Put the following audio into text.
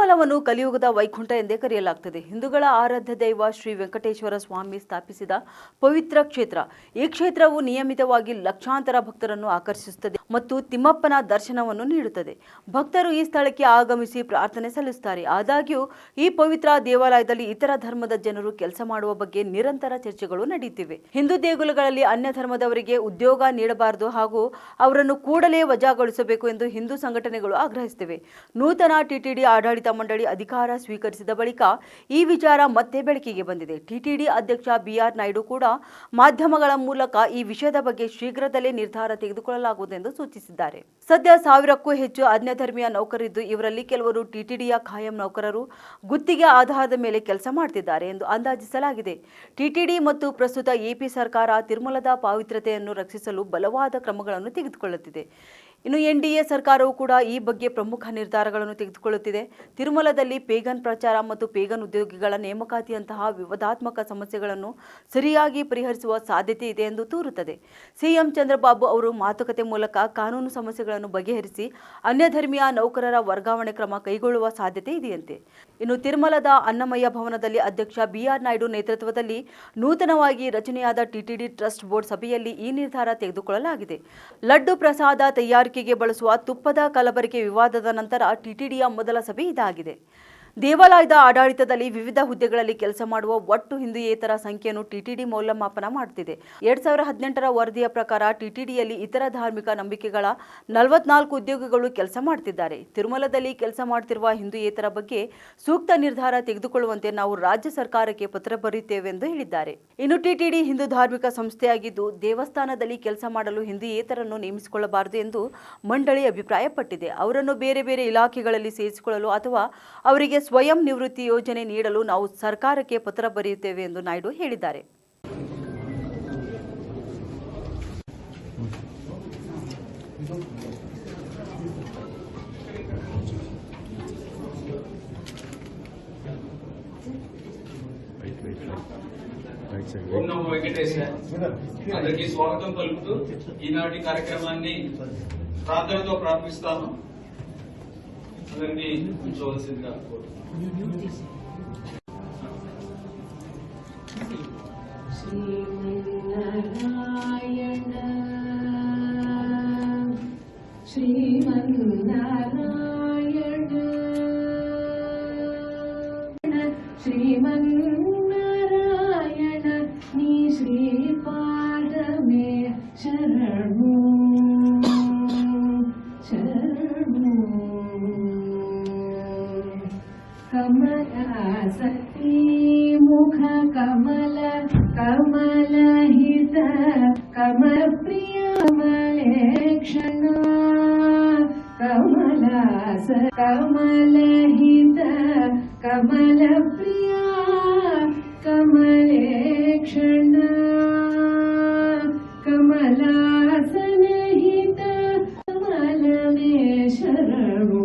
ತಿರುಮಲವನ್ನು ಕಲಿಯುಗದ ವೈಕುಂಠ ಎಂದೇ ಕರೆಯಲಾಗುತ್ತದೆ. ಹಿಂದೂಗಳ ಆರಾಧ್ಯ ದೈವ ಶ್ರೀ ವೆಂಕಟೇಶ್ವರ ಸ್ವಾಮಿ ಸ್ಥಾಪಿಸಿದ ಪವಿತ್ರ ಕ್ಷೇತ್ರ. ಈ ಕ್ಷೇತ್ರವು ನಿಯಮಿತವಾಗಿ ಲಕ್ಷಾಂತರ ಭಕ್ತರನ್ನು ಆಕರ್ಷಿಸುತ್ತದೆ ಮತ್ತು ತಿಮ್ಮಪ್ಪನ ದರ್ಶನವನ್ನು ನೀಡುತ್ತದೆ. ಭಕ್ತರು ಈ ಸ್ಥಳಕ್ಕೆ ಆಗಮಿಸಿ ಪ್ರಾರ್ಥನೆ ಸಲ್ಲಿಸುತ್ತಾರೆ. ಆದಾಗ್ಯೂ ಈ ಪವಿತ್ರ ದೇವಾಲಯದಲ್ಲಿ ಇತರ ಧರ್ಮದ ಜನರು ಕೆಲಸ ಮಾಡುವ ಬಗ್ಗೆ ನಿರಂತರ ಚರ್ಚೆಗಳು ನಡೆಯುತ್ತಿವೆ. ಹಿಂದೂ ದೇಗುಲಗಳಲ್ಲಿ ಅನ್ಯ ಧರ್ಮದವರಿಗೆ ಉದ್ಯೋಗ ನೀಡಬಾರದು ಹಾಗೂ ಅವರನ್ನು ಕೂಡಲೇ ವಜಾಗೊಳಿಸಬೇಕು ಎಂದು ಹಿಂದೂ ಸಂಘಟನೆಗಳು ಆಗ್ರಹಿಸುತ್ತಿವೆ. ನೂತನ ಟಿಟಿಡಿ ಆಡಳಿತ ಮಂಡಳಿ ಅಧಿಕಾರ ಸ್ವೀಕರಿಸಿದ ಬಳಿಕ ಈ ವಿಚಾರ ಮತ್ತೆ ಬೆಳಕಿಗೆ ಬಂದಿದೆ. ಟಿಟಿಡಿ ಅಧ್ಯಕ್ಷ BR ನಾಯ್ಡು ಕೂಡ ಮಾಧ್ಯಮಗಳ ಮೂಲಕ ಈ ವಿಷಯದ ಬಗ್ಗೆ ಶೀಘ್ರದಲ್ಲೇ ನಿರ್ಧಾರ ತೆಗೆದುಕೊಳ್ಳಲಾಗುವುದು ಎಂದು ಸೂಚಿಸಿದ್ದಾರೆ. ಸದ್ಯ 1000ಕ್ಕೂ ಹೆಚ್ಚು ಅನ್ಯ ಧರ್ಮೀಯ ನೌಕರರಿದ್ದು ಇವರಲ್ಲಿ ಕೆಲವರು ಟಿಟಿಡಿಯ ಖಾಯಂ ನೌಕರರು ಗುತ್ತಿಗೆ ಆಧಾರದ ಮೇಲೆ ಕೆಲಸ ಮಾಡುತ್ತಿದ್ದಾರೆ ಎಂದು ಅಂದಾಜಿಸಲಾಗಿದೆ. ಟಿಟಿಡಿ ಮತ್ತು ಪ್ರಸ್ತುತ AP ಸರ್ಕಾರ ತಿರುಮಲದ ಪಾವಿತ್ರ್ಯತೆಯನ್ನು ರಕ್ಷಿಸಲು ಬಲವಾದ ಕ್ರಮಗಳನ್ನು ತೆಗೆದುಕೊಳ್ಳುತ್ತಿದೆ. ಇನ್ನು NDA ಸರ್ಕಾರವು ಕೂಡ ಈ ಬಗ್ಗೆ ಪ್ರಮುಖ ನಿರ್ಧಾರಗಳನ್ನು ತೆಗೆದುಕೊಳ್ಳುತ್ತಿದೆ. ತಿರುಮಲದಲ್ಲಿ ಪೇಗನ್ ಪ್ರಚಾರ ಮತ್ತು ಪೇಗನ್ ಉದ್ಯೋಗಿಗಳ ನೇಮಕಾತಿಯಂತಹ ವಿವಾದಾತ್ಮಕ ಸಮಸ್ಯೆಗಳನ್ನು ಸರಿಯಾಗಿ ಪರಿಹರಿಸುವ ಸಾಧ್ಯತೆ ಇದೆ ಎಂದು ತೋರುತ್ತದೆ. CM ಚಂದ್ರಬಾಬು ಅವರು ಮಾತುಕತೆ ಮೂಲಕ ಕಾನೂನು ಸಮಸ್ಯೆಗಳನ್ನು ಬಗೆಹರಿಸಿ ಅನ್ಯ ಧರ್ಮೀಯ ನೌಕರರ ವರ್ಗಾವಣೆ ಕ್ರಮ ಕೈಗೊಳ್ಳುವ ಸಾಧ್ಯತೆ ಇದೆಯಂತೆ. ಇನ್ನು ತಿರುಮಲದ ಅನ್ನಮಯ್ಯ ಭವನದಲ್ಲಿ ಅಧ್ಯಕ್ಷ BR ನಾಯ್ಡು ನೇತೃತ್ವದಲ್ಲಿ ನೂತನವಾಗಿ ರಚನೆಯಾದ ಟಿಟಿಡಿ ಟ್ರಸ್ಟ್ ಬೋರ್ಡ್ ಸಭೆಯಲ್ಲಿ ಈ ನಿರ್ಧಾರ ತೆಗೆದುಕೊಳ್ಳಲಾಗಿದೆ. ಲಡ್ಡು ಪ್ರಸಾದ ತಯಾರಿಕೆಗೆ ಬಳಸುವ ತುಪ್ಪದ ಕಲಬೆರಕೆ ವಿವಾದದ ನಂತರ ಟಿಟಿಡಿಯ ಮೊದಲ ಸಭೆ ಇದಾಗಿದೆ. ದೇವಾಲಯದ ಆಡಳಿತದಲ್ಲಿ ವಿವಿಧ ಹುದ್ದೆಗಳಲ್ಲಿ ಕೆಲಸ ಮಾಡುವ ಒಟ್ಟು ಹಿಂದೂಯೇತರ ಸಂಖ್ಯೆಯನ್ನು ಟಿಟಿಡಿ ಮೌಲ್ಯಮಾಪನ ಮಾಡುತ್ತಿದೆ. 2018ರ ವರದಿಯ ಪ್ರಕಾರ ಟಿಟಿಡಿಯಲ್ಲಿ ಇತರ ಧಾರ್ಮಿಕ ನಂಬಿಕೆಗಳ 44 ಉದ್ಯೋಗಿಗಳು ಕೆಲಸ ಮಾಡುತ್ತಿದ್ದಾರೆ. ತಿರುಮಲದಲ್ಲಿ ಕೆಲಸ ಮಾಡುತ್ತಿರುವ ಹಿಂದೂಯೇತರ ಬಗ್ಗೆ ಸೂಕ್ತ ನಿರ್ಧಾರ ತೆಗೆದುಕೊಳ್ಳುವಂತೆ ನಾವು ರಾಜ್ಯ ಸರ್ಕಾರಕ್ಕೆ ಪತ್ರ ಬರೆಯುತ್ತೇವೆ ಎಂದು ಹೇಳಿದ್ದಾರೆ. ಇನ್ನು ಟಿಟಿಡಿ ಹಿಂದೂ ಧಾರ್ಮಿಕ ಸಂಸ್ಥೆಯಾಗಿದ್ದು ದೇವಸ್ಥಾನದಲ್ಲಿ ಕೆಲಸ ಮಾಡಲು ಹಿಂದೂಯೇತರನ್ನು ನೇಮಿಸಿಕೊಳ್ಳಬಾರದು ಎಂದು ಮಂಡಳಿ ಅಭಿಪ್ರಾಯಪಟ್ಟಿದೆ. ಅವರನ್ನು ಬೇರೆ ಬೇರೆ ಇಲಾಖೆಗಳಲ್ಲಿ ಸೇರಿಸಿಕೊಳ್ಳಲು ಅಥವಾ ಅವರಿಗೆ ಸ್ವಯಂ ನಿವೃತ್ತಿ ಯೋಜನೆ ನೀಡಲು ನಾವು ಸರ್ಕಾರಕ್ಕೆ ಪತ್ರ ಬರೆಯುತ್ತೇವೆ ಎಂದು ನಾಯ್ಡು ಹೇಳಿದ್ದಾರೆ. ఓం నమో వెంకటేశాయ. అందరికీ స్వాగతం పలుకుతూ ఈనాటి కార్యక్రమాన్ని ప్రార్థనతో ప్రారంభిస్తాను. అందరినీ కూర్చోవలసిందిగా కోరుతున్నాను. శ్రీమన్నారాయణ శ్రీమన్నారాయణ శ్రీమన్నారాయణ నీ శ్రీపాదమే శరణు శరణు. ಕಮಲಾಸಕ್ತಿ ಮುಖ ಕಮಲ ಕಮಲಹಿತ ಕಮಲಪ್ರಿಯ ಕಮಲೇಕ್ಷಣ ಕಮಲಾಸ ಕಮಲಹಿತ ಕಮಲಪ್ರಿಯ ಕಮಲೇಕ್ಷಣ ಕಮಲಾಸನಹಿತ ಕಮಲವೇ ಶರಣು